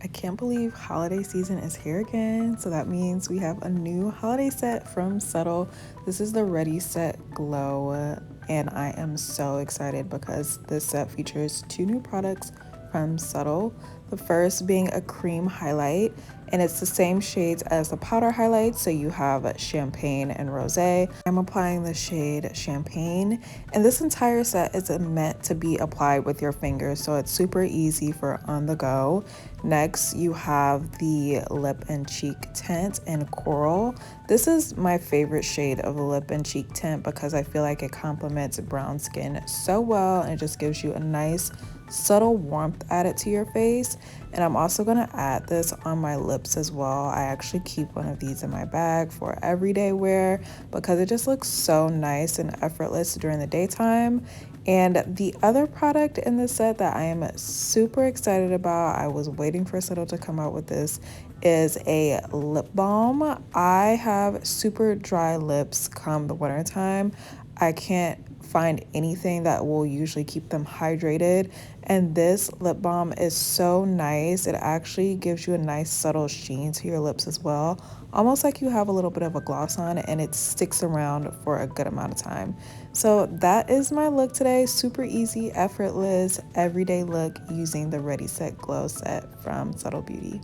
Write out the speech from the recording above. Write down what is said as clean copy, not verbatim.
I can't believe holiday season is here again. So that means we have a new holiday set from Subtl. This is the Ready Set Glow, and I am so excited because this set features two new products from Subtl. The first being a cream highlight, and it's the same shades as the powder highlight. So you have champagne and rosé. I'm applying the shade champagne, and this entire set is meant to be applied with your fingers, so it's super easy for on the go. Next, you have the lip and cheek tint in coral. This is my favorite shade of the lip and cheek tint because I feel like it complements brown skin so well and it just gives you a nice subtle warmth added to your face. And I'm also going to add this on my lips as well. I actually keep one of these in my bag for everyday wear because it just looks so nice and effortless during the daytime. And the other product in this set that I am super excited about, I was waiting for Subtl to come out with this, is a lip balm. I have super dry lips come the winter time. I can't find anything that will usually keep them hydrated, and this lip balm is so nice. It actually gives you a nice subtle sheen to your lips as well, almost like you have a little bit of a gloss on, and it sticks around for a good amount of time. So that is my look today. Super easy, effortless, everyday look using the Ready Set Glow set from Subtl Beauty.